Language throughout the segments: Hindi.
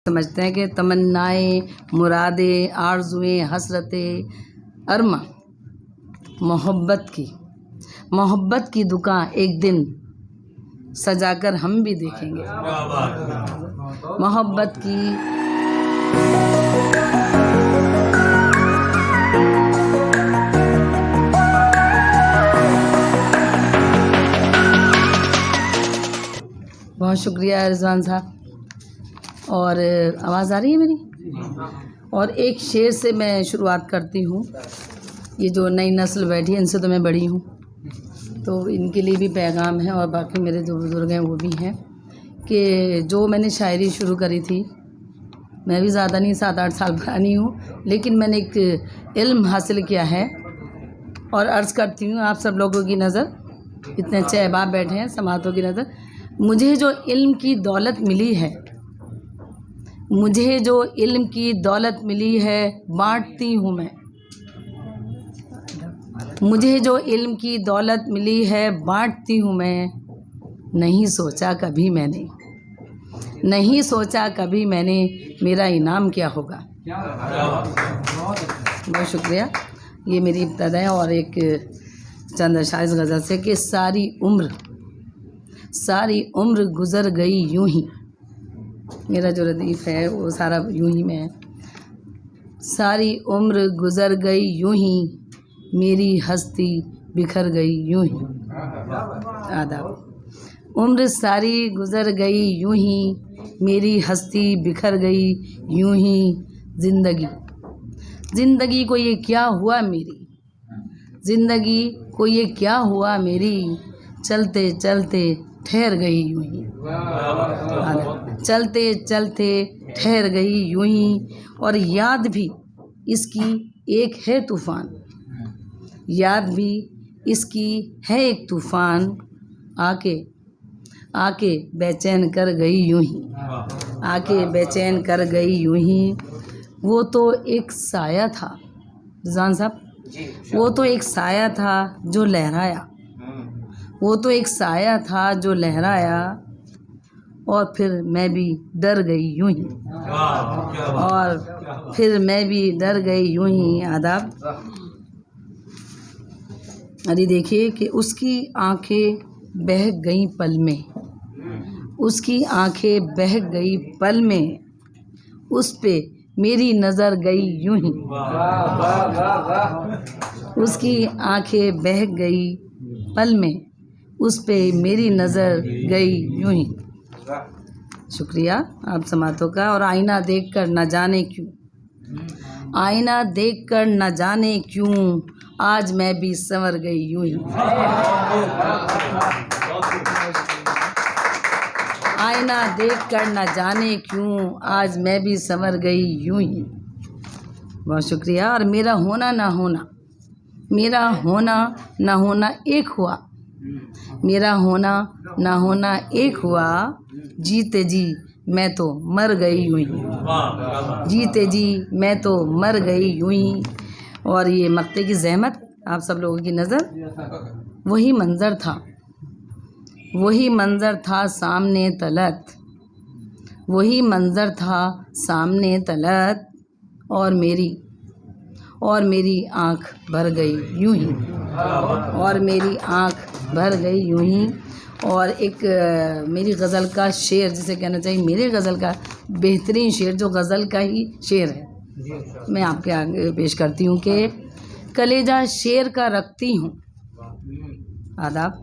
समझते हैं कि तमन्नाएँ, मुरादें, आरज़ुएँ, हसरतें, अरमा मोहब्बत की दुकान एक दिन सजाकर हम भी देखेंगे। मोहब्बत की बहुत शुक्रिया रिजवान साहब। और आवाज़ आ रही है मेरी? और एक शेर से मैं शुरुआत करती हूँ। ये जो नई नस्ल बैठी है इनसे तो मैं बड़ी हूँ, तो इनके लिए भी पैगाम है और बाकी मेरे जो बुज़ुर्ग हैं वो भी हैं कि जो मैंने शायरी शुरू करी थी, मैं भी ज़्यादा नहीं 7-8 साल पुरानी हूँ, लेकिन मैंने एक इल्म हासिल किया है और अर्ज़ करती हूँ आप सब लोगों की नज़र, इतने अच्छे अहबाब बैठे हैं, समातों की नज़र, मुझे जो इल्म की दौलत मिली है, मुझे जो इल्म की दौलत मिली है बांटती हूँ मैं। मुझे जो इल्म की दौलत मिली है बांटती हूँ मैं। नहीं सोचा कभी मैंने, नहीं सोचा कभी मैंने मेरा इनाम क्या होगा। बहुत शुक्रिया। ये मेरी इब्तिदा है और एक चंद अशाइर गज़ल से कि सारी उम्र गुज़र गई यूं ही। मेरा जो रदीफ़ है वो सारा यूं ही में है। सारी उम्र गुज़र गई यूं ही, मेरी हस्ती बिखर गई यूं ही। आदाब। उम्र सारी गुज़र गई यूं ही, मेरी हस्ती बिखर गई यूं ही। ज़िंदगी को ये क्या हुआ मेरी, ज़िंदगी को ये क्या हुआ मेरी, चलते चलते ठहर गई यूं ही। चलते चलते ठहर गई यूं ही। और याद भी इसकी एक है तूफ़ान, याद भी इसकी है एक तूफ़ान, आके बेचैन कर गई यूं ही, आके बेचैन कर गई यूं ही। वो तो एक साया था रिज़वान साहब, वो तो एक साया था जो लहराया, वो तो एक साया था जो लहराया, और फिर मैं भी डर गई यूं ही, और फिर मैं भी डर गई यूं ही। आदाब। अरे देखिए कि उसकी आंखें बह गई पल में, उसकी आंखें बह गई पल में, उस पे मेरी नज़र गई यूं ही। उसकी आंखें बह गई पल में, उस पे मेरी नज़र गई यूं ही। शुक्रिया आप समातों का। और आईना देखकर न जाने क्यों, आईना देखकर न जाने क्यों, आज मैं भी संवर गई यूं ही। आईना देखकर न जाने क्यों, आज मैं भी संवर गई यूं ही। बहुत शुक्रिया। और मेरा होना ना होना, मेरा होना ना होना एक हुआ, मेरा होना ना होना एक हुआ, जीते जी मैं तो मर गई यूं ही, जीते जी मैं तो मर गई यूं ही। और ये मक्ते की ज़हमत आप सब लोगों की नज़र, वही मंज़र था, वही मंज़र था सामने तलत, वही मंज़र था सामने तलत, और मेरी आँख भर गई यूं ही, और मेरी आँख भर गई यूं ही। और एक मेरी गज़ल का शेर, जिसे कहना चाहिए मेरे गज़ल का बेहतरीन शेर, जो गज़ल का ही शेर है, मैं आपके आगे पेश करती हूँ कि कलेजा शेर का रखती हूँ। आदाब।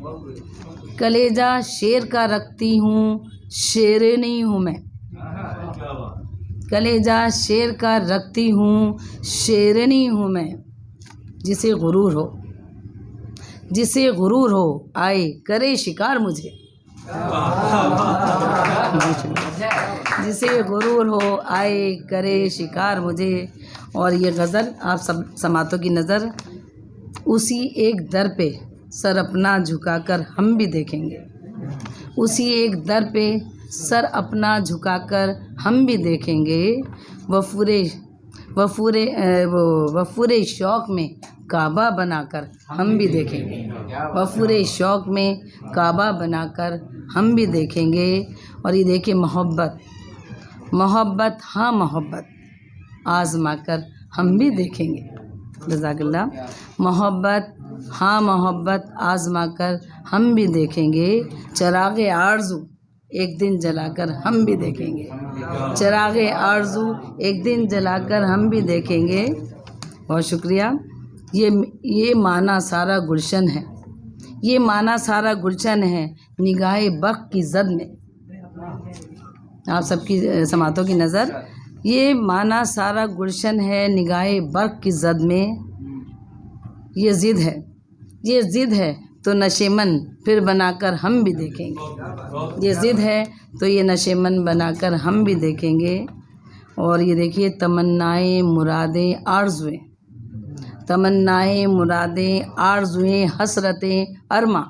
कलेजा शेर का रखती हूँ, शेर नहीं हूँ मैं। कलेजा शेर का रखती हूँ, शेरनी हूँ मैं। जिसे गुरूर हो, जिसे गुरूर हो, आए करे शिकार मुझे। जिसे गुरूर हो, आए करे शिकार मुझे। और ये गज़ल आप सब समातों की नज़र, उसी एक दर पे सर अपना झुकाकर हम भी देखेंगे, उसी एक दर पे सर अपना झुकाकर हम भी देखेंगे। वफूरे शौक़ में काबा बनाकर हम भी देखेंगे, वफूरे शौक़ में काबा बनाकर हम भी देखेंगे। और ये देखिए मोहब्बत हाँ मोहब्बत आजमा कर हम भी देखेंगे। जज़ाकल्लाह। मोहब्बत हाँ मोहब्बत आजमा कर हम भी देखेंगे, चिरागे आरज़ू एक दिन जलाकर हम भी देखेंगे। चिरागे आरज़ू एक दिन जलाकर हम भी देखेंगे। बहुत शुक्रिया। ये माना सारा गुलशन है, ये माना सारा गुलशन है निगाहे बख्त की ज़द में। आप सबकी समातों की नज़र। ये माना सारा गुलशन है निगाहे बख्त की ज़द में। ये ज़िद है, ये ज़िद है तो नशेमन फिर बनाकर हम भी देखेंगे। ये ज़िद है तो ये नशेमन बनाकर हम भी देखेंगे। और ये देखिए तमन्नाएँ मुरादें आरज़ुएँ, तमन्नाएँ मुरादें आरज़ुएँ हसरतें अरमा।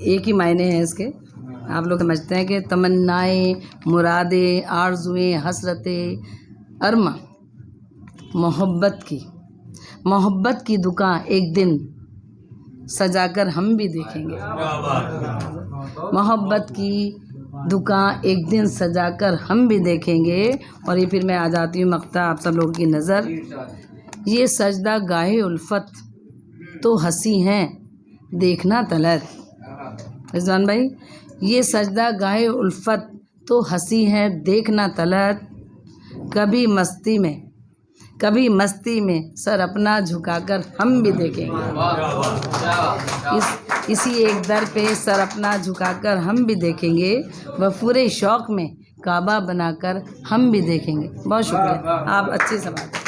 एक ही मायने हैं इसके, आप लोग समझते हैं कि तमन्नाएँ मुरादें आरज़ुएँ हसरतें अरमा। मोहब्बत की दुकान एक दिन सजाकर हम भी देखेंगे। मोहब्बत की दुकान एक दिन सजाकर हम भी देखेंगे। और ये फिर मैं आ जाती हूँ मक्ता आप सब लोगों की नज़र। ये सजदा गाहे उल्फत तो हंसी हैं देखना तलत। रिजवान भाई, ये सजदा गाहे उल्फत तो हंसी हैं देखना तलत। कभी मस्ती में सर अपना झुकाकर हम भी देखेंगे। इसी एक दर पे सर अपना झुकाकर हम भी देखेंगे। वह पूरे शौक़ में काबा बनाकर हम भी देखेंगे। बहुत शुक्रिया, आप अच्छी समाज।